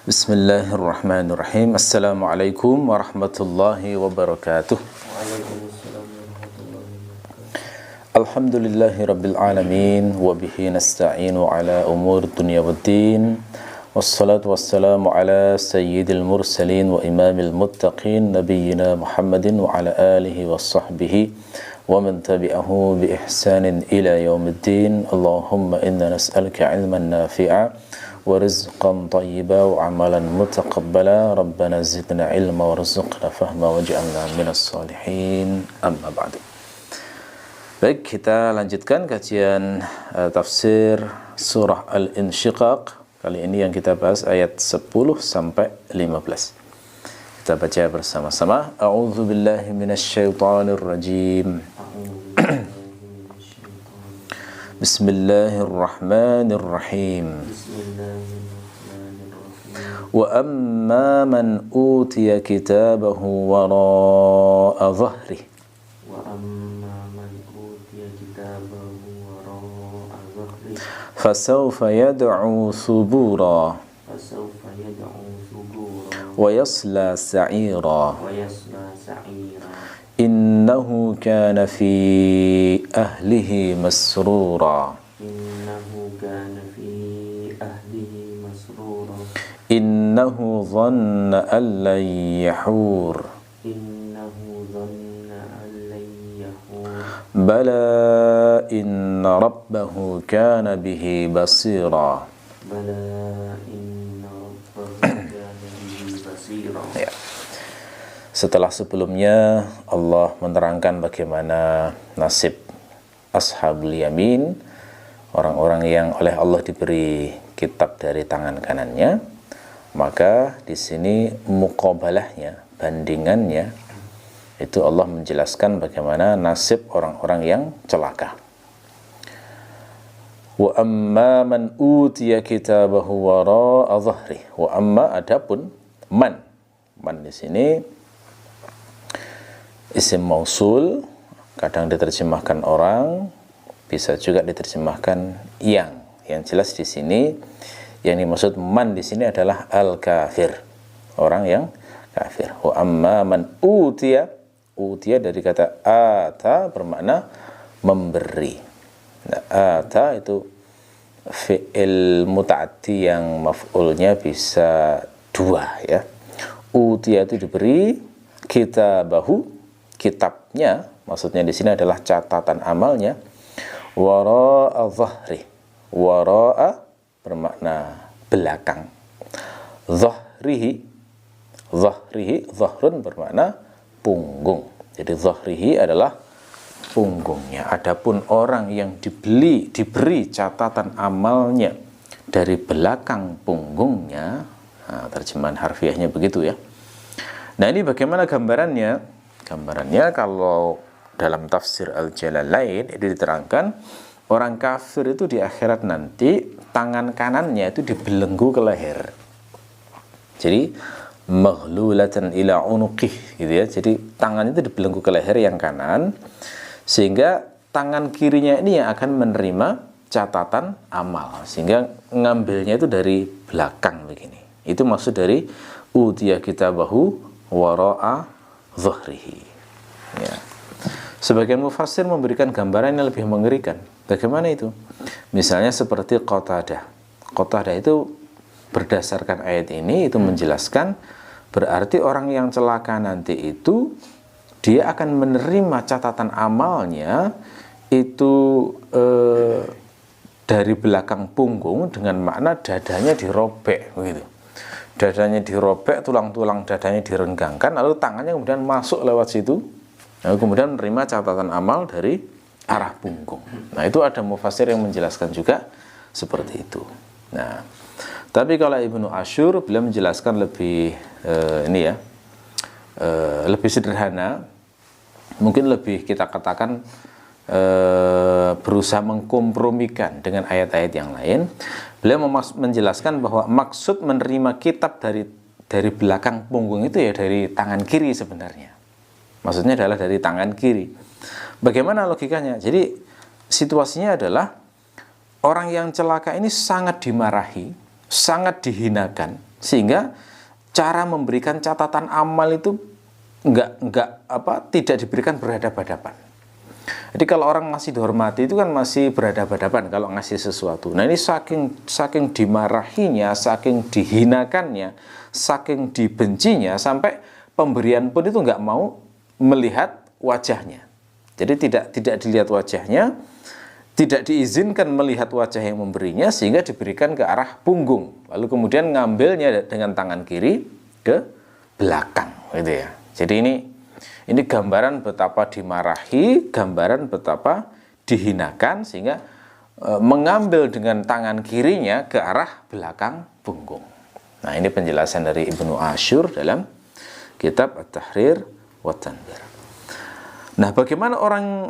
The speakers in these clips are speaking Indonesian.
Bismillahirrahmanirrahim. Assalamualaikum warahmatullahi wabarakatuh. Waalaikumsalam warahmatullahi wabarakatuh. Alhamdulillahi rabbil alamin wa bihi nasta'inu ala umur dunya waddin. Wassalatu wassalamu ala sayyidil mursalin wa imamil muttaqin nabiyyina Muhammadin wa ala alihi wa sahbihi wa man tabi'ahu bi ihsanin ila yaumiddin. Allahumma inna nas'aluka ilman nafi'a wa rizqan tayyiba wa amalan mutaqabbala. Rabbana zidna ilma warzuqna fahma waj'alna minas salihin. Amma ba'du. Baik, kita lanjutkan kajian tafsir surah Al-Insyiqaq. Kali ini yang kita bahas ayat 10 sampai 15. Kita baca bersama-sama. A'udzu billahi minasyaitonir rajim. Bismillahirrahmanirrahim. Wa amma man utiya kitabahu wara'a dhahrihi fasawfa yad'u thuburan wa yasla sa'ira innahu kana fi ahlihi masrura innahu dhanna an lan yahur bala inna rabbahu kana bihi basira. Ya. Setelah sebelumnya Allah menerangkan bagaimana nasib ashabul yamin, orang-orang yang oleh Allah diberi kitab dari tangan kanannya, maka di sini muqabalahnya, bandingannya, itu Allah menjelaskan bagaimana nasib orang-orang yang celaka. Wa amma man utiya kitabahu wara'a dhahri. Wa amma adapun man di sini isim mausul, kadang diterjemahkan orang, bisa juga diterjemahkan yang. Yang jelas di sini yang dimaksud man di sini adalah al-kafir, orang yang kafir. Wa amma man utiya dari kata ata bermakna memberi. Nah, ata itu fi'il muta'addi yang maf'ulnya bisa dua, ya. Utiya itu diberi, kitabahu kitabnya, maksudnya di sini adalah catatan amalnya. Wara'a dhahri, wara'a bermakna belakang. Dhahrun bermakna punggung. Jadi dhahrihi adalah punggungnya. Adapun orang yang diberi catatan amalnya dari belakang punggungnya, nah, terjemahan harfiahnya begitu, ya. Nah, ini bagaimana gambarannya? Gambarannya kalau dalam tafsir Al-Jalalain itu diterangkan orang kafir itu di akhirat nanti tangan kanannya itu dibelenggu ke leher. Jadi maghlulatan ila unuqih, gitu ya. Jadi tangan itu dibelenggu ke leher yang kanan, sehingga tangan kirinya ini yang akan menerima catatan amal, sehingga ngambilnya itu dari belakang begini. Itu maksud dari utiya kitabahu wara'a dhahrihi, ya. Sebagian mufassir memberikan gambaran yang lebih mengerikan. Bagaimana itu? Misalnya seperti Qatadah itu berdasarkan ayat ini itu menjelaskan berarti orang yang celaka nanti itu dia akan menerima catatan amalnya itu dari belakang punggung, dengan makna dadanya dirobek begitu. Dadanya dirobek, tulang-tulang dadanya direnggangkan, lalu tangannya kemudian masuk lewat situ, lalu kemudian menerima catatan amal dari arah punggung. Nah, itu ada mufassir yang menjelaskan juga seperti itu. Nah, tapi kalau Ibnu Asyur beliau menjelaskan lebih lebih sederhana, mungkin lebih kita katakan berusaha mengkompromikan dengan ayat-ayat yang lain. Beliau menjelaskan bahwa maksud menerima kitab dari belakang punggung itu ya dari tangan kiri sebenarnya. Maksudnya adalah dari tangan kiri. Bagaimana logikanya? Jadi situasinya adalah orang yang celaka ini sangat dimarahi sangat dihinakan, sehingga cara memberikan catatan amal itu tidak diberikan berhadapan-hadapan. Jadi kalau orang masih dihormati itu kan masih berhadapan-hadapan kalau ngasih sesuatu. Nah ini saking dimarahinya, saking dihinakannya, saking dibencinya, sampai pemberian pun itu nggak mau melihat wajahnya. Jadi tidak dilihat wajahnya, tidak diizinkan melihat wajah yang memberinya, sehingga diberikan ke arah punggung. Lalu kemudian ngambilnya dengan tangan kiri ke belakang, gitu ya. Jadi ini gambaran betapa dimarahi, gambaran betapa dihinakan, sehingga mengambil dengan tangan kirinya ke arah belakang punggung. Nah ini penjelasan dari Ibnu Ashur dalam kitab At-Tahrir wa Tanwir. Nah bagaimana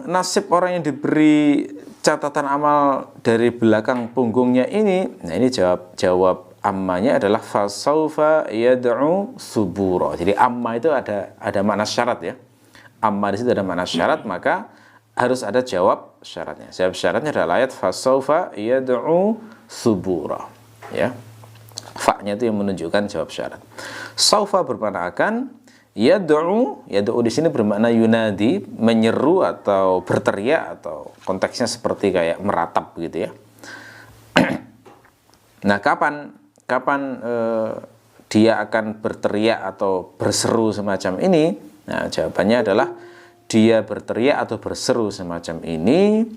nasib orang yang diberi catatan amal dari belakang punggungnya ini? Nah ini jawab ammanya adalah fasaufa yad'u subura. Jadi amma itu ada makna syarat ya. Amma di situ ada makna syarat, maka harus ada jawab syaratnya. Jawab syaratnya adalah ayat fasaufa yad'u subura. Ya. Fa-nya itu yang menunjukkan jawab syarat. Saufa bermakna akan, yad'u di sini bermakna yunadi, menyeru atau berteriak, atau konteksnya seperti kayak meratap gitu ya. Nah, kapan dia akan berteriak atau berseru semacam ini? Nah, jawabannya adalah dia berteriak atau berseru semacam ini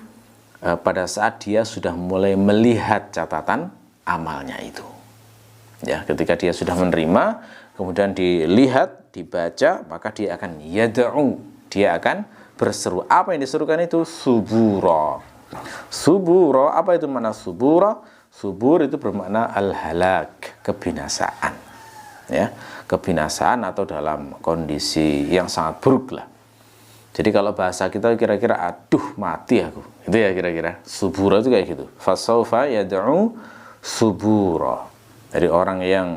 pada saat dia sudah mulai melihat catatan amalnya itu. Ya, ketika dia sudah menerima, kemudian dilihat, dibaca, maka dia akan yad'u, dia akan berseru. Apa yang diserukan itu? Subura. Subura, apa itu makna subura? Subur itu bermakna al-halak, kebinasaan. Ya, kebinasaan atau dalam kondisi yang sangat buruk lah. Jadi kalau bahasa kita kira-kira aduh mati aku. Itu ya kira-kira. Subura itu kayak gitu. Fasaufa yad'u subura. Dari orang yang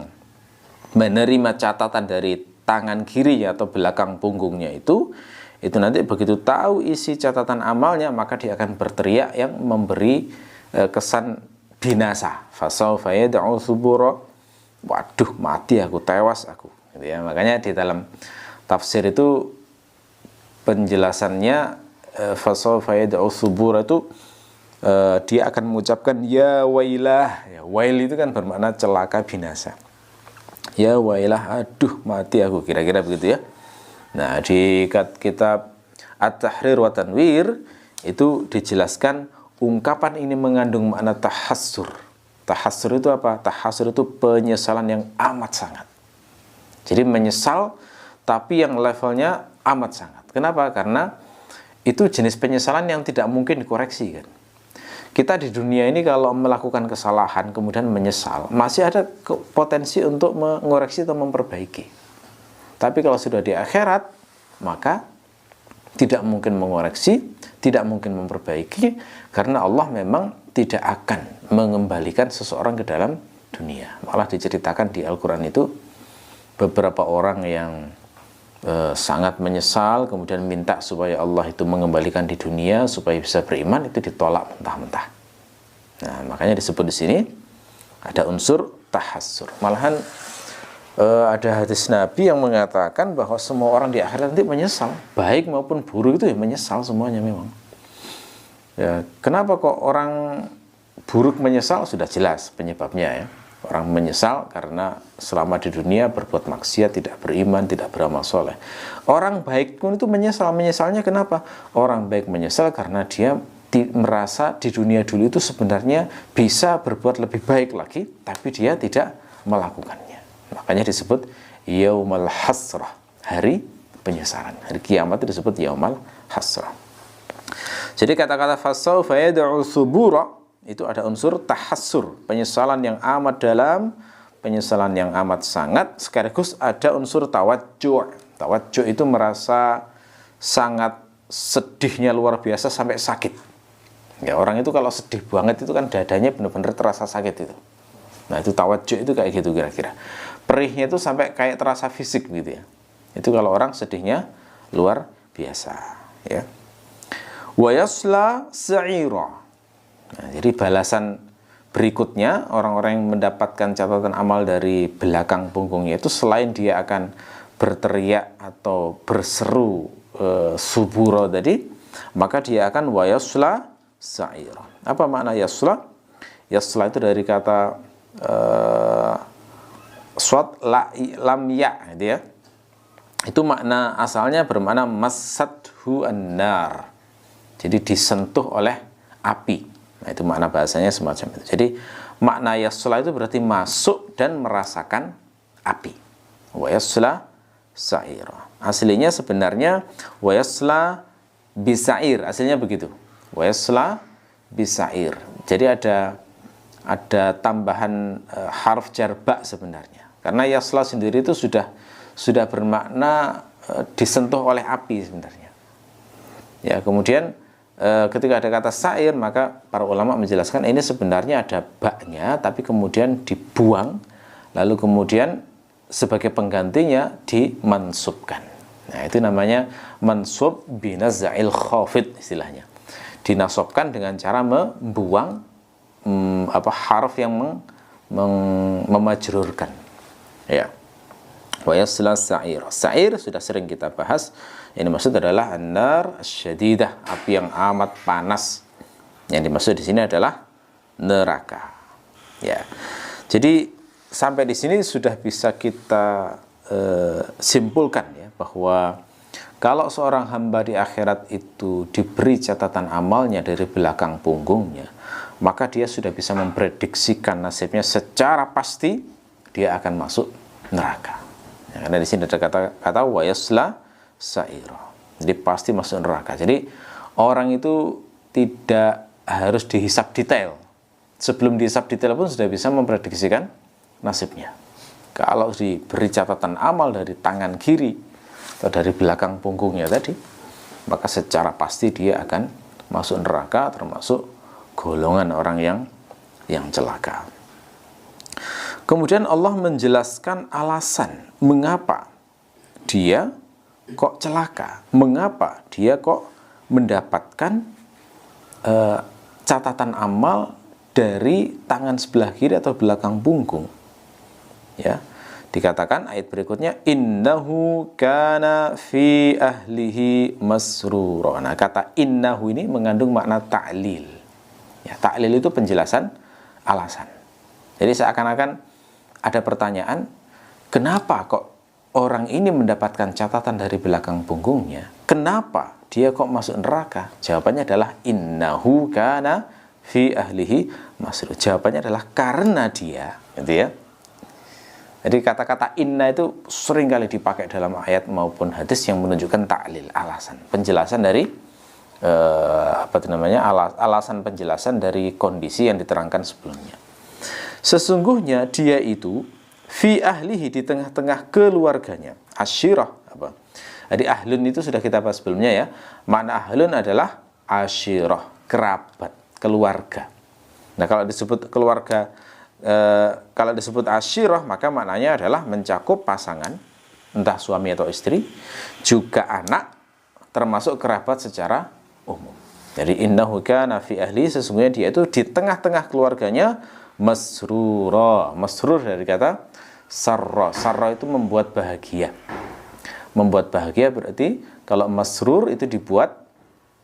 menerima catatan dari tangan kirinya atau belakang punggungnya itu nanti begitu tahu isi catatan amalnya, maka dia akan berteriak yang memberi kesan binasa. Fasaufa yad'u subura. Waduh, mati aku, tewas aku. Gitu ya. Makanya di dalam tafsir itu penjelasannya fasaufa yad'u subura itu dia akan mengucapkan ya wailah. Ya, wail itu kan bermakna celaka, binasa. Ya wailah, aduh mati aku, kira-kira begitu ya. Nah, di kitab At-Tahrir wa Tanwir itu dijelaskan ungkapan ini mengandung makna tahassur. Tahassur itu apa? Tahassur itu penyesalan yang amat sangat. Jadi menyesal tapi yang levelnya amat sangat. Kenapa? Karena itu jenis penyesalan yang tidak mungkin dikoreksi kan. Kita di dunia ini kalau melakukan kesalahan kemudian menyesal, masih ada potensi untuk mengoreksi atau memperbaiki. Tapi kalau sudah di akhirat, maka tidak mungkin mengoreksi, tidak mungkin memperbaiki, karena Allah memang tidak akan mengembalikan seseorang ke dalam dunia. Malah diceritakan di Al-Quran itu beberapa orang yang sangat menyesal kemudian minta supaya Allah itu mengembalikan di dunia supaya bisa beriman, itu ditolak mentah-mentah. Nah, makanya disebut di sini ada unsur tahassur. Malahan ada hadis Nabi yang mengatakan bahwa semua orang di akhirat nanti menyesal, baik maupun buruk itu ya menyesal semuanya memang. Ya, kenapa kok orang buruk menyesal? Sudah jelas penyebabnya ya. Orang menyesal karena selama di dunia berbuat maksiat, tidak beriman, tidak beramal soleh. Orang baik pun itu menyesal. Menyesalnya kenapa? Orang baik menyesal karena dia merasa di dunia dulu itu sebenarnya bisa berbuat lebih baik lagi, tapi dia tidak melakukannya. Makanya disebut yaumal hasrah, hari penyesalan. Hari kiamat itu disebut yaumal hasrah. Jadi kata-kata fasaufa yad'u subura itu ada unsur tahassur, penyesalan yang amat dalam, penyesalan yang amat sangat, sekaligus ada unsur tawajju'. Tawajju' itu merasa sangat sedihnya luar biasa sampai sakit. Ya, orang itu kalau sedih banget itu kan dadanya benar-benar terasa sakit itu. Nah, itu tawajju' itu kayak gitu kira-kira. Perihnya itu sampai kayak terasa fisik gitu ya. Itu kalau orang sedihnya luar biasa, ya. Wa yasla sa'ira. Nah, jadi berikutnya, orang-orang yang mendapatkan catatan amal dari belakang punggungnya itu, selain dia akan berteriak atau berseru suburo tadi, maka dia akan wayasla sa'ira. Apa makna yasla? Yasla itu dari kata swat lam ya, gitu ya. Itu makna asalnya bermakna masadhu an-nar. Jadi disentuh oleh api. Nah, itu makna bahasanya semacam itu. Jadi makna yasla itu berarti masuk dan merasakan api. Wa yasla sa'ira. Aslinya sebenarnya wa yasla bisair. Aslinya begitu. Wa yasla bisair. Jadi ada tambahan harf jar ba sebenarnya. Karena yasla sendiri itu sudah bermakna disentuh oleh api sebenarnya. Ya, kemudian ketika ada kata sa'ir, maka para ulama menjelaskan ini sebenarnya ada baknya, tapi kemudian dibuang, lalu kemudian sebagai penggantinya dimansubkan. Nah, itu namanya mansub binaz'il khafid istilahnya. Dinasobkan dengan cara membuang harf yang memajrurkan. Ya. Wa yasla sa'ir. Sa'ir sudah sering kita bahas. Ini maksud adalah an-nar syadidah, api yang amat panas. Yang dimaksud di sini adalah neraka. Ya. Jadi sampai di sini sudah bisa kita simpulkan ya, bahwa kalau seorang hamba di akhirat itu diberi catatan amalnya dari belakang punggungnya, maka dia sudah bisa memprediksikan nasibnya secara pasti dia akan masuk neraka. Ya, karena di sini ada kata wa yasla sa'ira. Jadi pasti masuk neraka. Jadi orang itu tidak harus dihisap detail. Sebelum dihisap detail pun sudah bisa memprediksikan nasibnya. Kalau diberi catatan amal dari tangan kiri atau dari belakang punggungnya tadi, maka secara pasti dia akan masuk neraka, termasuk golongan orang yang celaka. Kemudian Allah menjelaskan alasan mengapa dia kok celaka, mengapa dia kok mendapatkan catatan amal dari tangan sebelah kiri atau belakang punggung. Ya, dikatakan ayat berikutnya, innahu kana fi ahlihi masrura. Nah, kata innahu ini mengandung makna ta'lil. Ya, ta'lil itu penjelasan alasan. Jadi seakan-akan ada pertanyaan, kenapa kok orang ini mendapatkan catatan dari belakang punggungnya? Kenapa dia kok masuk neraka? Jawabannya adalah innahu kana fi ahlihi masrur. Jawabannya adalah karena dia, gitu ya. Jadi kata-kata inna itu sering kali dipakai dalam ayat maupun hadis yang menunjukkan ta'lil, alasan, penjelasan dari alasan penjelasan dari kondisi yang diterangkan sebelumnya. Sesungguhnya dia itu fi ahlihi, di tengah-tengah keluarganya. Asyirah apa? Jadi ahlun itu sudah kita bahas sebelumnya ya. Makna ahlun adalah asyirah, kerabat, keluarga. Nah, kalau disebut keluarga, kalau disebut asyirah, maka maknanya adalah mencakup pasangan, entah suami atau istri, juga anak, termasuk kerabat secara umum. Jadi innahu kana fi ahli, sesungguhnya dia itu di tengah-tengah keluarganya masrura. Masrur dari kata sarra. Sarra itu membuat bahagia. Membuat bahagia berarti kalau masrur itu dibuat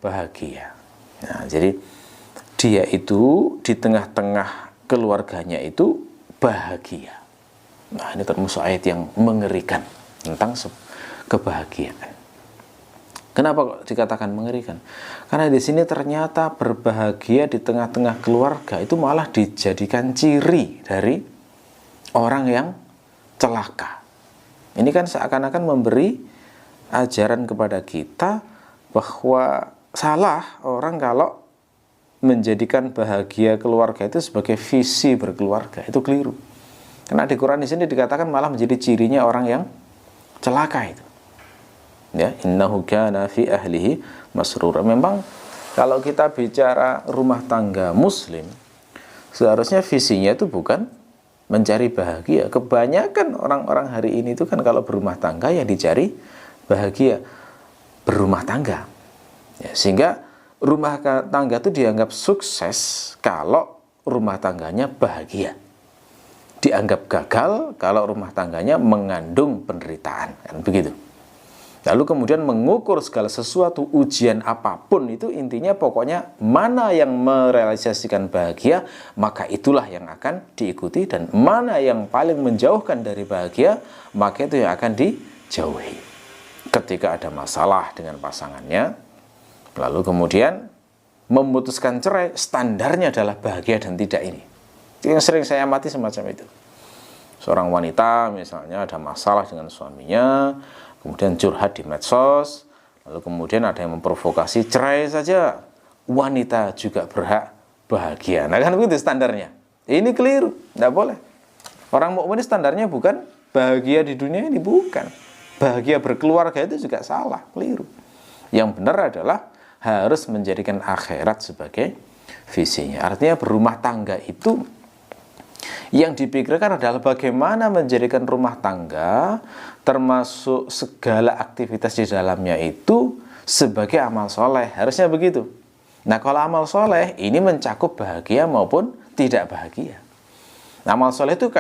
bahagia. Nah, jadi dia itu di tengah-tengah keluarganya itu bahagia. Nah, ini termasuk ayat yang mengerikan tentang kebahagiaan. Kenapa kok dikatakan mengerikan? Karena di sini ternyata berbahagia di tengah-tengah keluarga itu malah dijadikan ciri dari orang yang celaka. Ini kan seakan-akan memberi ajaran kepada kita bahwa salah orang kalau menjadikan bahagia keluarga itu sebagai visi berkeluarga. Itu keliru. Karena di Quran di sini dikatakan malah menjadi cirinya orang yang celaka itu. Ya, innahu kana fi ahlihi masrura. Memang kalau kita bicara rumah tangga muslim, seharusnya visinya itu bukan mencari bahagia. Kebanyakan orang-orang hari ini itu kan kalau berumah tangga yang dicari bahagia berumah tangga. Ya, sehingga rumah tangga itu dianggap sukses kalau rumah tangganya bahagia. Dianggap gagal kalau rumah tangganya mengandung penderitaan, kan begitu. Lalu kemudian mengukur segala sesuatu, ujian apapun itu intinya pokoknya mana yang merealisasikan bahagia, maka itulah yang akan diikuti, dan mana yang paling menjauhkan dari bahagia, maka itu yang akan dijauhi. Ketika ada masalah dengan pasangannya, lalu kemudian memutuskan cerai, standarnya adalah bahagia dan tidak ini. Itu yang sering saya amati semacam itu. Seorang wanita misalnya ada masalah dengan suaminya, kemudian curhat di medsos, lalu kemudian ada yang memprovokasi, cerai saja, wanita juga berhak bahagia. Nah kan begitu standarnya. Ini keliru, tidak boleh. Orang mukmin standarnya bukan bahagia di dunia ini, bukan. Bahagia berkeluarga itu juga salah, keliru. Yang benar adalah harus menjadikan akhirat sebagai visinya. Artinya berumah tangga itu yang dipikirkan adalah bagaimana menjadikan rumah tangga termasuk segala aktivitas di dalamnya itu sebagai amal soleh. Harusnya begitu. Nah kalau amal soleh ini mencakup bahagia maupun tidak bahagia. Nah, amal soleh itu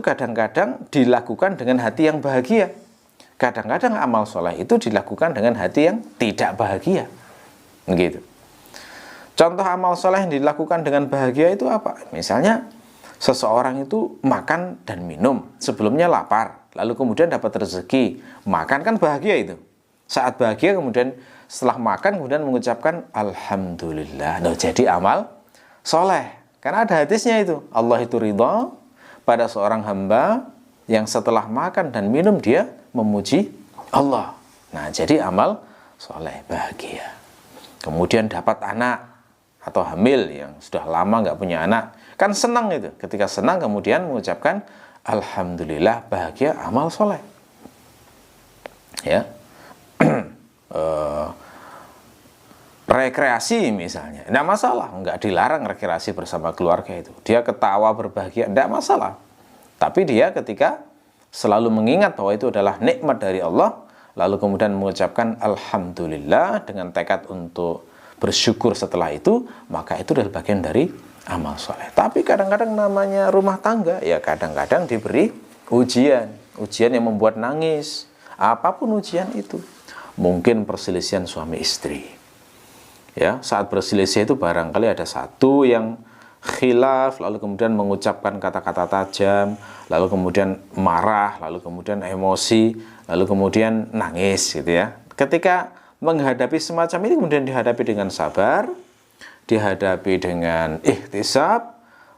kadang-kadang dilakukan dengan hati yang bahagia. Kadang-kadang amal soleh itu dilakukan dengan hati yang tidak bahagia. Begitu. Contoh amal soleh yang dilakukan dengan bahagia itu apa? Misalnya seseorang itu makan dan minum, sebelumnya lapar, lalu kemudian dapat rezeki, makan kan bahagia itu. Saat bahagia kemudian setelah makan kemudian mengucapkan Alhamdulillah. Nah, jadi amal soleh. Karena ada hadisnya itu, Allah itu ridha pada seorang hamba yang setelah makan dan minum dia memuji Allah. Nah, jadi amal soleh, bahagia. Kemudian dapat anak atau hamil yang sudah lama nggak punya anak, kan senang itu. Ketika senang kemudian mengucapkan Alhamdulillah, bahagia, amal soleh. Ya, rekreasi misalnya, tidak masalah, nggak dilarang rekreasi bersama keluarga itu. Dia ketawa berbahagia, tidak masalah. Tapi dia ketika selalu mengingat bahwa itu adalah nikmat dari Allah, lalu kemudian mengucapkan Alhamdulillah dengan tekad untuk bersyukur setelah itu, maka itu adalah bagian dari amal soleh. Tapi kadang-kadang namanya rumah tangga, ya kadang-kadang diberi ujian yang membuat nangis. Apapun ujian itu, mungkin perselisihan suami istri. Ya, saat berselisih itu barangkali ada satu yang khilaf, lalu kemudian mengucapkan kata-kata tajam, lalu kemudian marah, lalu kemudian emosi, lalu kemudian nangis, gitu ya. Ketika menghadapi semacam ini kemudian dihadapi dengan sabar, dihadapi dengan ihtisab,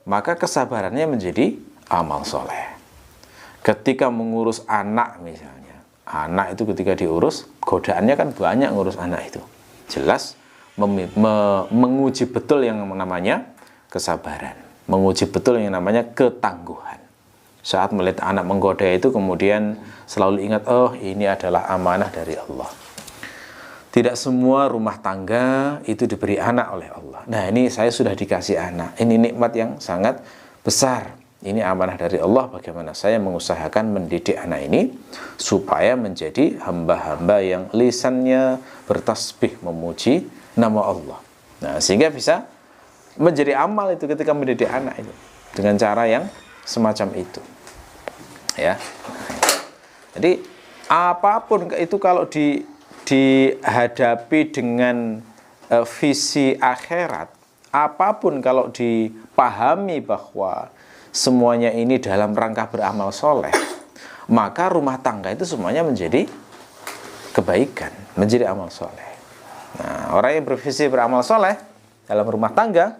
maka kesabarannya menjadi amal soleh. Ketika mengurus anak misalnya, anak itu ketika diurus, godaannya kan banyak ngurus anak itu. Jelas menguji betul yang namanya kesabaran, menguji betul yang namanya ketangguhan. Saat melihat anak menggoda itu kemudian selalu ingat, oh ini adalah amanah dari Allah. Tidak semua rumah tangga itu diberi anak oleh Allah. Nah ini saya sudah dikasih anak, ini nikmat yang sangat besar. Ini amanah dari Allah, bagaimana saya mengusahakan mendidik anak ini supaya menjadi hamba-hamba yang lisannya bertasbih memuji nama Allah. Nah sehingga bisa menjadi amal itu ketika mendidik anak itu dengan cara yang semacam itu. Ya. Jadi apapun itu kalau dihadapi dengan visi akhirat, apapun kalau dipahami bahwa semuanya ini dalam rangka beramal soleh, maka rumah tangga itu semuanya menjadi kebaikan, menjadi amal soleh. Nah, orang yang bervisi beramal soleh dalam rumah tangga,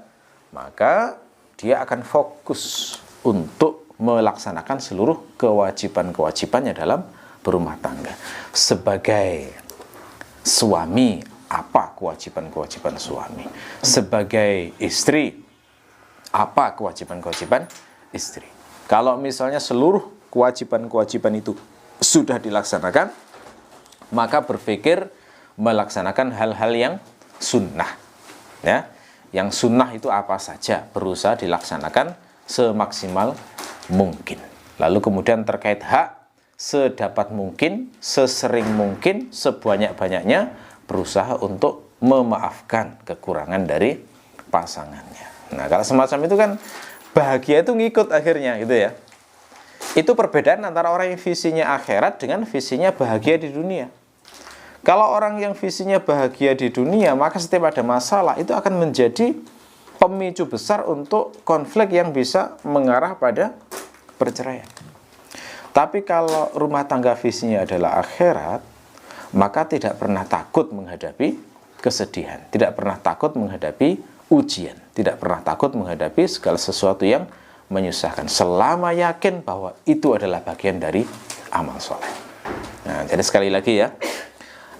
maka dia akan fokus untuk melaksanakan seluruh kewajiban-kewajibannya dalam berumah tangga. Sebagai suami, apa kewajiban-kewajiban suami? Sebagai istri, apa kewajiban-kewajiban istri? Kalau misalnya seluruh kewajiban-kewajiban itu sudah dilaksanakan, maka berpikir melaksanakan hal-hal yang sunnah. Ya, yang sunnah itu apa saja, berusaha dilaksanakan semaksimal mungkin. Lalu kemudian terkait hak, sedapat mungkin, sesering mungkin, sebanyak-banyaknya berusaha untuk memaafkan kekurangan dari pasangannya. Nah, kalau semacam itu kan bahagia itu ngikut akhirnya gitu ya. Itu perbedaan antara orang yang visinya akhirat dengan visinya bahagia di dunia. Kalau orang yang visinya bahagia di dunia, maka setiap ada masalah itu akan menjadi pemicu besar untuk konflik yang bisa mengarah pada perceraian. Tapi kalau rumah tangga visinya adalah akhirat, maka tidak pernah takut menghadapi kesedihan, tidak pernah takut menghadapi ujian, tidak pernah takut menghadapi segala sesuatu yang menyusahkan, selama yakin bahwa itu adalah bagian dari amal soleh. Nah, jadi sekali lagi ya,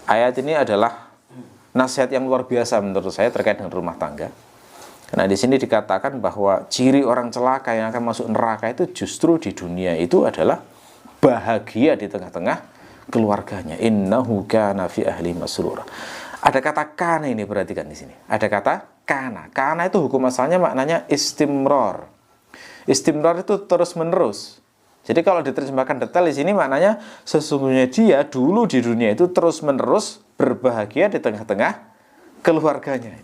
ayat ini adalah nasihat yang luar biasa menurut saya terkait dengan rumah tangga. Karena di sini dikatakan bahwa ciri orang celaka yang akan masuk neraka itu justru di dunia itu adalah bahagia di tengah-tengah keluarganya. Innahu kana fi ahli masrura. Ada kata kana ini, perhatikan di sini. Ada kata kana. Kana itu hukum asalnya maknanya istimror. Istimror itu terus-menerus. Jadi kalau diterjemahkan detail di sini maknanya sesungguhnya dia dulu di dunia itu terus-menerus berbahagia di tengah-tengah keluarganya.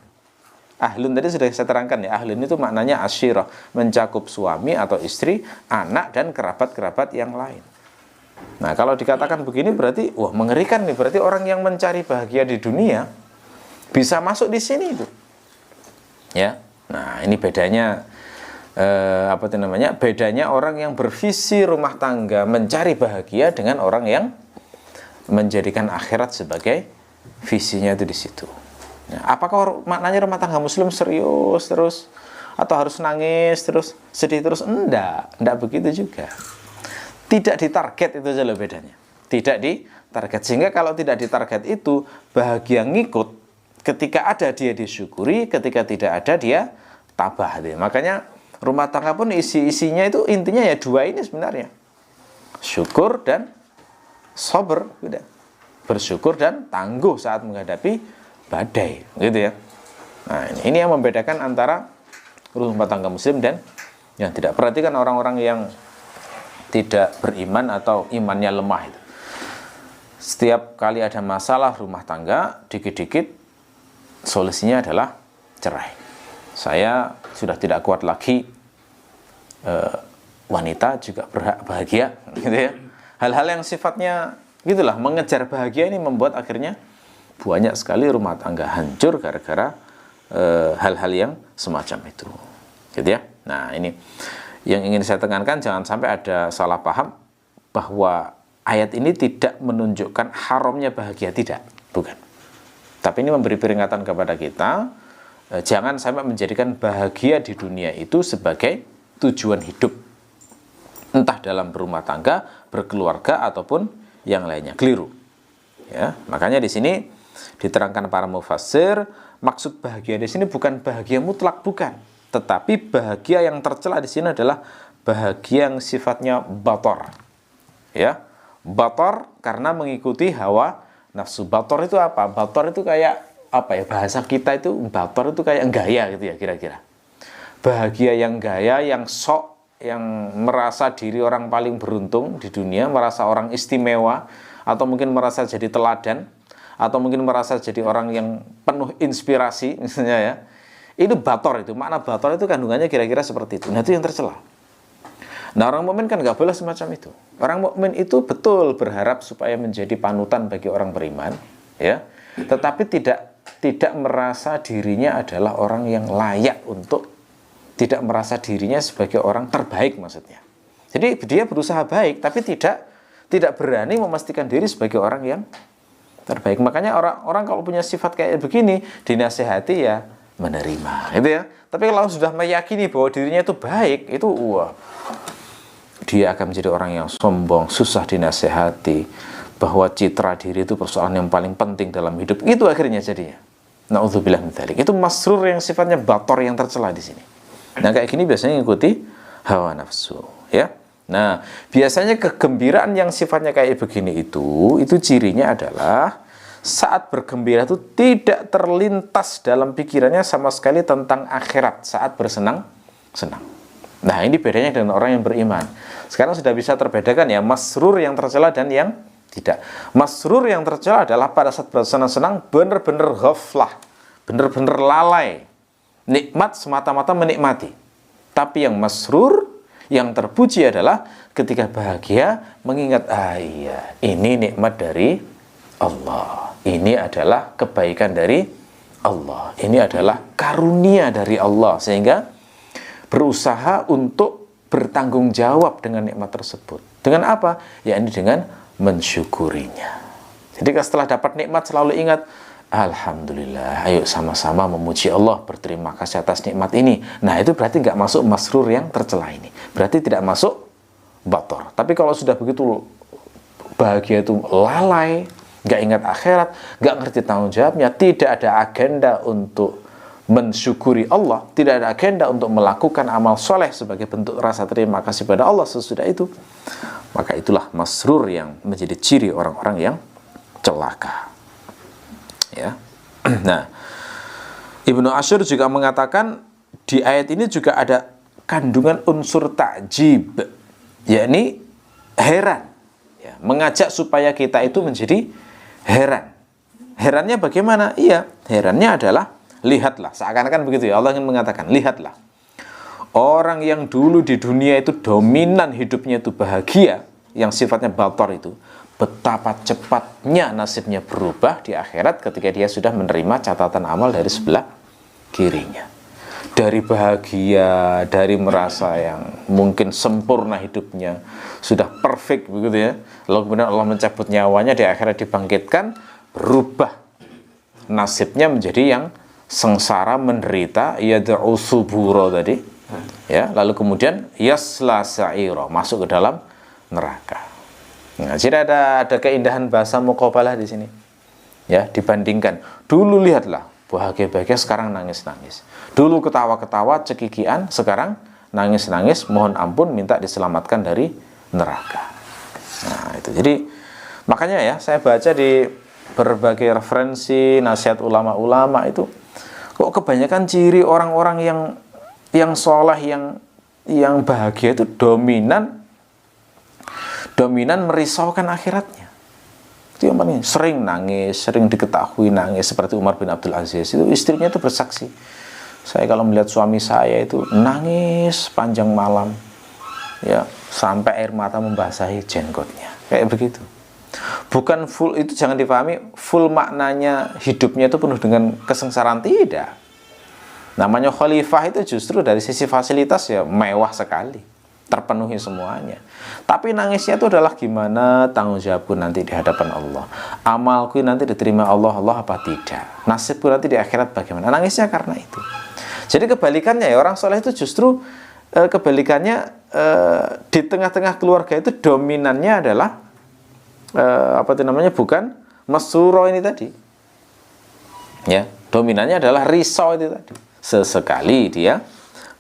Ahlun tadi sudah saya terangkan ya. Ahlun itu maknanya asyirah, mencakup suami atau istri, anak dan kerabat-kerabat yang lain. Nah, kalau dikatakan begini berarti wah mengerikan nih. Berarti orang yang mencari bahagia di dunia bisa masuk di sini itu. Ya. Nah, ini bedanya bedanya orang yang bervisi rumah tangga mencari bahagia dengan orang yang menjadikan akhirat sebagai visinya itu di situ. Nah, apakah maknanya rumah tangga muslim serius terus atau harus nangis terus, sedih terus? Enggak begitu juga. Tidak ditarget itu aja loh bedanya. Tidak ditarget. Sehingga kalau tidak ditarget itu bahagia ngikut. Ketika ada dia disyukuri, ketika tidak ada dia tabah. Makanya rumah tangga pun isinya itu intinya ya dua ini sebenarnya. Syukur dan sabar, udah. Bersyukur dan tangguh saat menghadapi badai, gitu ya. Nah, ini yang membedakan antara rumah tangga muslim dan yang tidak. Perhatikan orang-orang yang tidak beriman atau imannya lemah itu. Setiap kali ada masalah rumah tangga, dikit-dikit solusinya adalah cerai. Saya sudah tidak kuat lagi, wanita juga berhak bahagia, gitu ya. Hal-hal yang sifatnya gitulah, mengejar bahagia ini membuat akhirnya banyak sekali rumah tangga hancur gara-gara hal-hal yang semacam itu, gitu ya. Nah, ini yang ingin saya tekankan, jangan sampai ada salah paham bahwa ayat ini tidak menunjukkan haramnya bahagia, tidak, bukan. Tapi ini memberi peringatan kepada kita, jangan sampai menjadikan bahagia di dunia itu sebagai tujuan hidup, entah dalam berumah tangga, berkeluarga ataupun yang lainnya. Keliru. Ya, makanya di sini diterangkan para mufassir, maksud bahagia di sini bukan bahagia mutlak, bukan, tetapi bahagia yang tercela di sini adalah bahagia yang sifatnya bator. Ya, bator karena mengikuti hawa nafsu. Bator itu apa? Bator itu kayak apa ya, bahasa kita itu bator itu kayak gaya gitu ya kira-kira. Bahagia yang gaya, yang sok, yang merasa diri orang paling beruntung di dunia, merasa orang istimewa, atau mungkin merasa jadi teladan, atau mungkin merasa jadi orang yang penuh inspirasi misalnya ya. Itu bator itu. Makna bator itu kandungannya kira-kira seperti itu. Nah, itu yang tercela. Nah, orang mukmin kan nggak boleh semacam itu. Orang mukmin itu betul berharap supaya menjadi panutan bagi orang beriman, ya. Tetapi tidak merasa dirinya adalah orang yang layak untuk, tidak merasa dirinya sebagai orang terbaik maksudnya. Jadi dia berusaha baik, tapi tidak berani memastikan diri sebagai orang yang terbaik. Makanya orang kalau punya sifat kayak begini, dinasehati ya menerima, gitu ya. Tapi kalau sudah meyakini bahwa dirinya itu baik, itu wah, dia akan menjadi orang yang sombong, susah dinasehati, bahwa citra diri itu persoalan yang paling penting dalam hidup. Itu akhirnya jadinya. Na'udzubillah min dzalik. Itu masrur yang sifatnya bator yang tercela di sini. Nah, kayak gini biasanya ngikuti hawa nafsu, ya. Nah, biasanya kegembiraan yang sifatnya kayak begini itu cirinya adalah saat bergembira itu tidak terlintas dalam pikirannya sama sekali tentang akhirat saat bersenang-senang. Nah, ini bedanya dengan orang yang beriman. Sekarang sudah bisa terbedakan ya, masrur yang tercela dan yang tidak. Masrur yang tercela adalah pada saat bersenang-senang benar-benar ghaflah, benar-benar lalai, nikmat semata-mata menikmati. Tapi yang masrur, yang terpuji adalah ketika bahagia mengingat, iya, ini nikmat dari Allah. Ini adalah kebaikan dari Allah. Ini adalah karunia dari Allah. Sehingga berusaha untuk bertanggung jawab dengan nikmat tersebut. Dengan apa? Ya, ini dengan mensyukurinya. Jadi setelah dapat nikmat selalu ingat, alhamdulillah, ayo sama-sama memuji Allah, berterima kasih atas nikmat ini. Nah, itu berarti nggak masuk masrur yang tercela ini. Berarti tidak masuk bator. Tapi kalau sudah begitu bahagia itu lalai, nggak ingat akhirat, nggak ngerti tanggung jawabnya, tidak ada agenda untuk mensyukuri Allah, tidak ada agenda untuk melakukan amal soleh sebagai bentuk rasa terima kasih pada Allah sesudah itu, maka itulah masrur yang menjadi ciri orang-orang yang celaka. Ya. Nah, Ibnu Asyur juga mengatakan di ayat ini juga ada kandungan unsur ta'jib, yakni heran, ya, mengajak supaya kita itu menjadi heran. Herannya bagaimana? Iya, herannya adalah lihatlah, seakan-akan begitu ya, Allah ingin mengatakan, lihatlah orang yang dulu di dunia itu dominan hidupnya itu bahagia, yang sifatnya bator itu, betapa cepatnya nasibnya berubah di akhirat ketika dia sudah menerima catatan amal dari sebelah kirinya. Dari bahagia, dari merasa yang mungkin sempurna hidupnya, sudah perfect begitu ya, lalu kemudian Allah mencabut nyawanya, di akhirat dibangkitkan, berubah nasibnya menjadi yang sengsara, menderita, yad'u subura tadi, ya, lalu kemudian yasla sa'ira, masuk ke dalam neraka. Nah, jadi ada keindahan bahasa muqabalah di sini. Ya, dibandingkan. Dulu lihatlah bahagia-bahagia, sekarang nangis-nangis. Dulu ketawa-ketawa, cekikian, sekarang nangis-nangis, mohon ampun, minta diselamatkan dari neraka. Nah, itu. Jadi makanya ya, saya baca di berbagai referensi nasihat ulama-ulama itu, kok kebanyakan ciri orang-orang yang soleh, yang bahagia itu dominan merisaukan akhiratnya. Itu yang paling sering nangis, sering diketahui nangis, seperti Umar bin Abdul Aziz itu, istrinya itu bersaksi, saya kalau melihat suami saya itu nangis panjang malam, ya, sampai air mata membasahi jenggotnya, kayak begitu. Bukan full, itu jangan dipahami full maknanya hidupnya itu penuh dengan kesengsaraan, tidak. Namanya khalifah itu justru dari sisi fasilitas ya mewah sekali, terpenuhi semuanya. Tapi nangisnya itu adalah gimana tanggung jawabku nanti di hadapan Allah, amalku nanti diterima Allah apa tidak, nasibku nanti di akhirat bagaimana. Nangisnya karena itu. Jadi kebalikannya ya, orang soleh itu justru kebalikannya, di tengah-tengah keluarga itu dominannya adalah bukan masuro ini tadi, ya, dominannya adalah risau itu tadi. Sesekali dia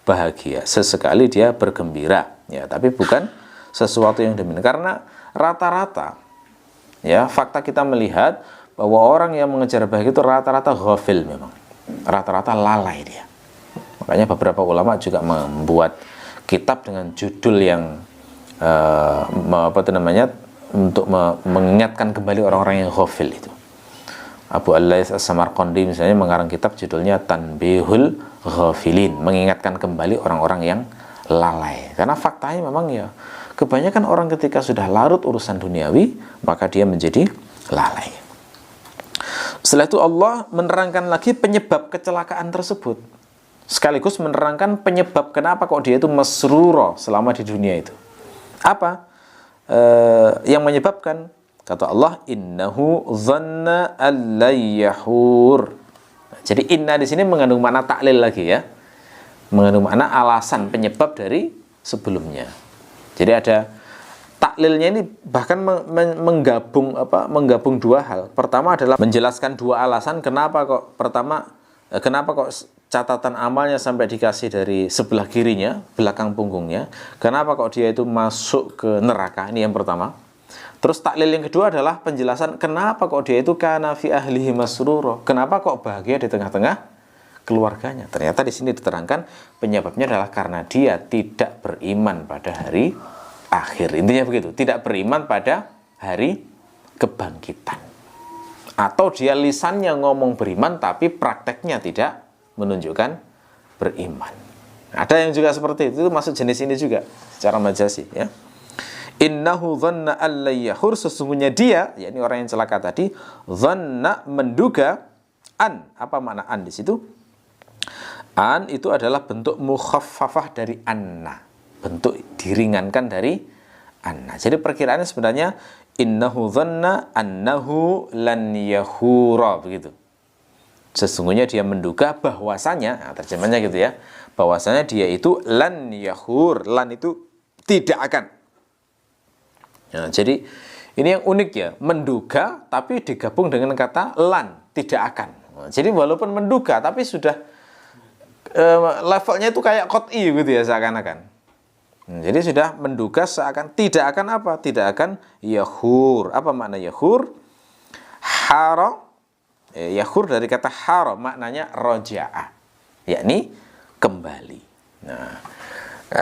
bahagia, sesekali dia bergembira, ya, tapi bukan sesuatu yang dominan. Karena rata-rata, ya, fakta kita melihat bahwa orang yang mengejar bahagia itu rata-rata ghafil, memang rata-rata lalai dia. Makanya beberapa ulama juga membuat kitab dengan judul yang untuk mengingatkan kembali orang-orang yang ghafil itu. Abu Al-Laits As-Samarqandi misalnya mengarang kitab judulnya Tanbihul Ghafilin, mengingatkan kembali orang-orang yang lalai. Karena faktanya memang ya, kebanyakan orang ketika sudah larut urusan duniawi, maka dia menjadi lalai. Setelah itu Allah menerangkan lagi penyebab kecelakaan tersebut, sekaligus menerangkan penyebab kenapa kok dia itu masruro selama di dunia itu. Apa yang menyebabkan? Kata Allah, innahu dhanna allayyahur. Jadi inna di sini mengandung makna taklil lagi ya, mengandung makna alasan, penyebab dari sebelumnya. Jadi ada taklilnya ini, bahkan menggabung dua hal. Pertama adalah menjelaskan dua alasan kenapa kok catatan amalnya sampai dikasih dari sebelah kirinya, belakang punggungnya. Kenapa kok dia itu masuk ke neraka? Ini yang pertama. Terus taklil yang kedua adalah penjelasan kenapa kok dia itu kana fi ahlihi masruro. Kenapa kok bahagia di tengah-tengah keluarganya? Ternyata di sini diterangkan penyebabnya adalah karena dia tidak beriman pada hari akhir. Intinya begitu, tidak beriman pada hari kebangkitan. Atau dia lisannya ngomong beriman tapi prakteknya tidak menunjukkan beriman. Ada yang juga seperti itu masuk jenis ini juga secara majazi, ya. Innahu dhanna an la yahur, sesungguhnya dia, yakni orang yang celaka tadi, dhanna, menduga, an, apa makna an di situ? An itu adalah bentuk mukhaffafah dari anna, bentuk diringankan dari anna. Jadi perkiraannya sebenarnya innahu dhanna annahu lan yahura, begitu. Sesungguhnya dia menduga bahwasanya, nah, terjemahnya gitu ya, bahwasanya dia itu lan yahur, lan itu tidak akan. Nah, jadi ini yang unik ya, menduga tapi digabung dengan kata lan, tidak akan. Nah, jadi walaupun menduga tapi sudah levelnya itu kayak qat'i gitu ya, seakan-akan. Nah, jadi sudah menduga seakan, tidak akan apa? Tidak akan yahur. Apa makna yahur? Hara, yahur dari kata hara, maknanya roja'a, yakni kembali. Nah,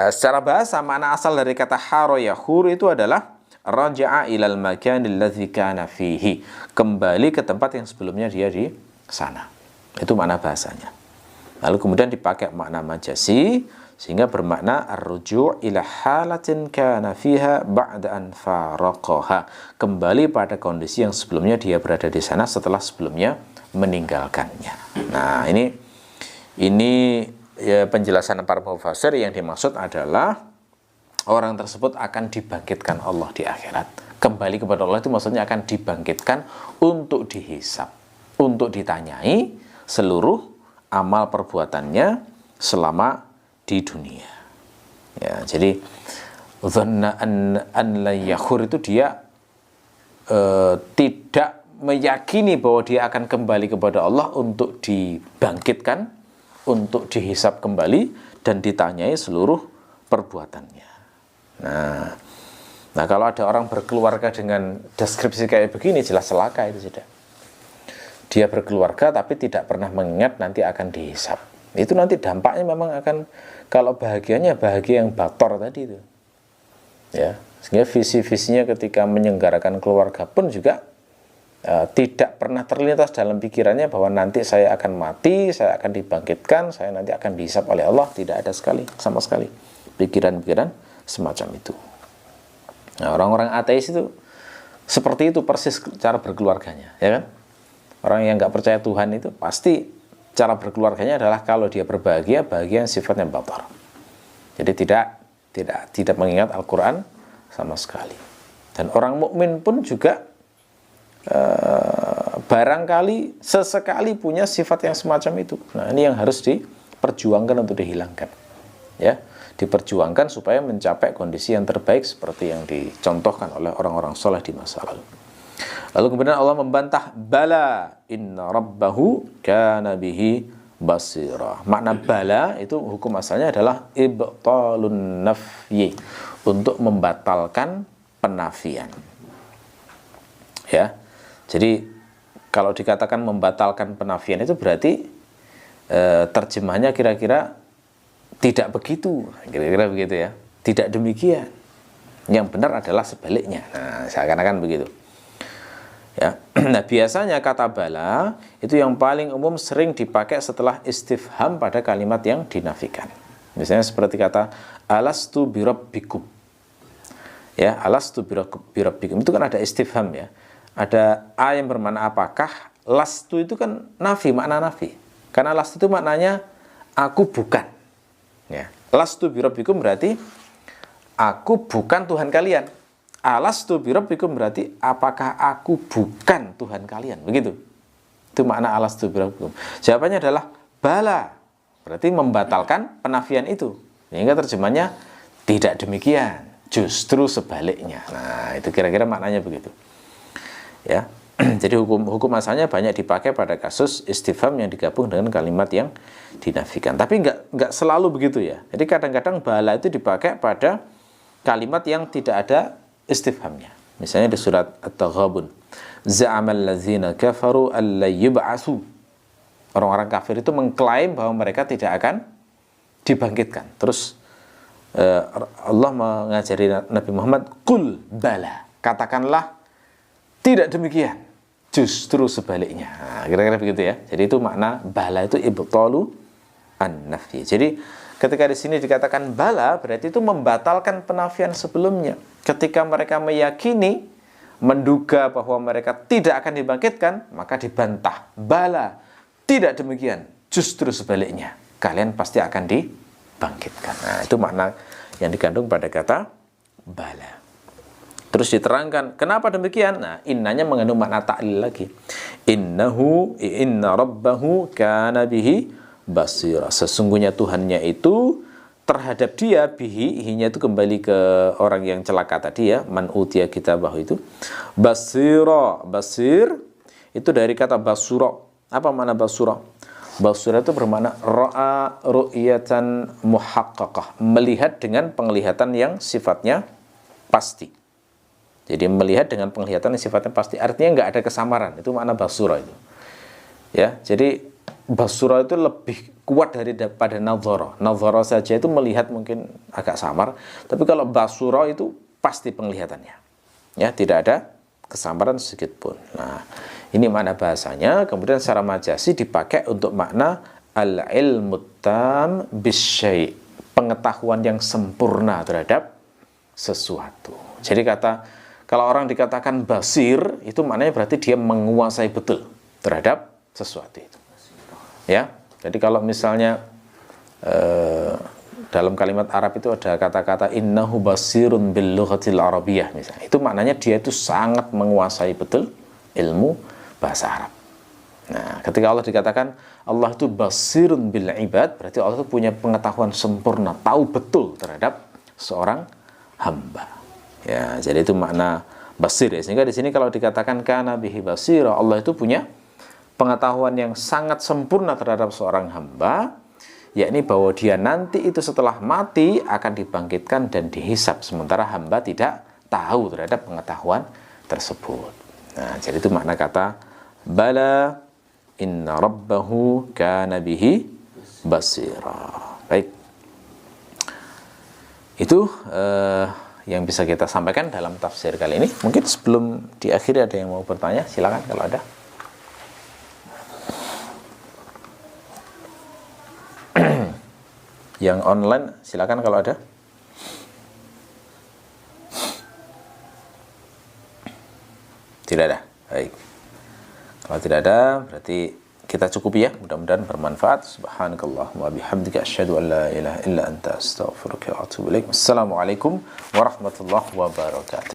secara bahasa makna asal dari kata hara yahur itu adalah raja'a ilal makanil ladzi kana fihi, kembali ke tempat yang sebelumnya dia di sana. Itu makna bahasanya. Lalu kemudian dipakai makna majazi sehingga bermakna ar-ruju' ila halatin kana fiha ba'da an faraqaha, kembali pada kondisi yang sebelumnya dia berada di sana setelah sebelumnya meninggalkannya. Nah, ini ya, penjelasan para mufassir yang dimaksud adalah orang tersebut akan dibangkitkan Allah di akhirat. Kembali kepada Allah itu maksudnya akan dibangkitkan untuk dihisab, untuk ditanyai seluruh amal perbuatannya selama di dunia. Ya, jadi dhanna an la yakhur itu dia tidak meyakini bahwa dia akan kembali kepada Allah untuk dibangkitkan, untuk dihisab kembali dan ditanyai seluruh perbuatannya. Nah, kalau ada orang berkeluarga dengan deskripsi kayak begini, jelas celaka itu sudah. Dia berkeluarga tapi tidak pernah mengingat nanti akan dihisab. Itu nanti dampaknya memang akan, kalau bahagianya bahagia yang bator tadi itu. Ya, sehingga visi-visinya ketika menyelenggarakan keluarga pun juga tidak pernah terlintas dalam pikirannya bahwa nanti saya akan mati, saya akan dibangkitkan, saya nanti akan dihisab oleh Allah. Tidak ada sama sekali pikiran-pikiran semacam itu. Nah, orang-orang ateis itu seperti itu persis cara berkeluarganya, ya kan? Orang yang nggak percaya Tuhan itu pasti cara berkeluarganya adalah kalau dia berbahagia, bahagia yang sifatnya batar. Jadi tidak mengingat Al-Quran sama sekali. Dan orang mukmin pun juga barangkali sesekali punya sifat yang semacam itu. Nah, ini yang harus diperjuangkan untuk dihilangkan, ya, diperjuangkan supaya mencapai kondisi yang terbaik seperti yang dicontohkan oleh orang-orang soleh di masa lalu. Lalu kemudian Allah membantah, bala inna rabbahu kana bihi basira. Makna bala itu hukum asalnya adalah ibtalun nafyi, untuk membatalkan penafian. Ya. Jadi kalau dikatakan membatalkan penafian itu berarti terjemahnya kira-kira tidak begitu, kira-kira begitu ya. Tidak demikian. Yang benar adalah sebaliknya. Nah, seakan-akan begitu. Ya. Nah, biasanya kata bala itu yang paling umum sering dipakai setelah istifham pada kalimat yang dinafikan. Misalnya seperti kata alastu birabbikum. Ya, alastu birabbikum itu kan ada istifham ya. Ada a yang bermakna apakah, lastu itu kan nafi, makna nafi. Karena lastu itu maknanya aku bukan. Ya. Lastu birabbikum berarti aku bukan Tuhan kalian. Alastu birabbikum berarti apakah aku bukan Tuhan kalian, begitu. Itu makna alastu birabbikum. Jawabannya adalah bala, berarti membatalkan penafian itu. Sehingga terjemahnya tidak demikian, justru sebaliknya. Nah, itu kira-kira maknanya begitu. Ya. Jadi hukum asalnya banyak dipakai pada kasus istifham yang digabung dengan kalimat yang dinafikan. Tapi enggak selalu begitu ya. Jadi kadang-kadang bala itu dipakai pada kalimat yang tidak ada istifhamnya. Misalnya di surat At-Taghabun, za'amal ladzina kafaru alla yub'atsu. Orang-orang kafir itu mengklaim bahwa mereka tidak akan dibangkitkan. Terus Allah mengajari Nabi Muhammad, qul bala, katakanlah tidak demikian, justru sebaliknya. Nah, kira-kira begitu ya. Jadi itu makna bala itu ibtalu an-nafyi. Jadi ketika di sini dikatakan bala, berarti itu membatalkan penafian sebelumnya. Ketika mereka meyakini, menduga bahwa mereka tidak akan dibangkitkan, maka dibantah. Bala, tidak demikian. Justru sebaliknya, kalian pasti akan dibangkitkan. Nah, itu makna yang dikandung pada kata bala. Terus diterangkan, kenapa demikian? Nah, innanya mengandung makna ta'lil lagi. Inna rabbahu kana bihi basira. Sesungguhnya Tuhannya itu terhadap dia, bihi, hinya itu kembali ke orang yang celaka tadi ya, man utiya kitabahu itu. Basira, basir itu dari kata basura. Apa makna basura? Basura itu bermakna ra'a ru'yatan muhaqqaqah, melihat dengan penglihatan yang sifatnya pasti. Jadi melihat dengan penglihatan yang sifatnya pasti, artinya nggak ada kesamaran. Itu makna basura itu. Ya, jadi basura itu lebih kuat daripada nadhara. Nadhara saja itu melihat mungkin agak samar, tapi kalau basura itu pasti penglihatannya. Ya, tidak ada kesamaran sedikit pun. Nah, ini makna bahasanya. Kemudian secara majasi dipakai untuk makna al-ilmu tam bisyai', pengetahuan yang sempurna terhadap sesuatu. Jadi kalau orang dikatakan basir, itu maknanya berarti dia menguasai betul terhadap sesuatu itu. Ya, jadi kalau misalnya dalam kalimat Arab itu ada kata-kata innahu basirun bil lughatil arabiyyah misalnya. Itu maknanya dia itu sangat menguasai betul ilmu bahasa Arab. Nah, ketika Allah dikatakan Allah itu basirun bil ibad, berarti Allah itu punya pengetahuan sempurna, tahu betul terhadap seorang hamba. Ya, jadi itu makna basir ya. Sehingga di sini kalau dikatakan kana bihi basira, Allah itu punya pengetahuan yang sangat sempurna terhadap seorang hamba, yakni bahwa dia nanti itu setelah mati akan dibangkitkan dan dihisab, sementara hamba tidak tahu terhadap pengetahuan tersebut. Nah, jadi itu makna kata bala inna rabbahu kana bihi basira. Baik. Itu yang bisa kita sampaikan dalam tafsir kali ini. Mungkin sebelum diakhiri ada yang mau bertanya, silakan kalau ada. Yang online silakan kalau ada. Tidak ada. Baik. Kalau tidak ada, berarti kita cukupi ya. Mudah-mudahan bermanfaat. Subhanakallahumma bihamdika asyhadu an la ilaha illa anta astaghfiruka wa atubu ilaik. Wassalamualaikum warahmatullahi wabarakatuh.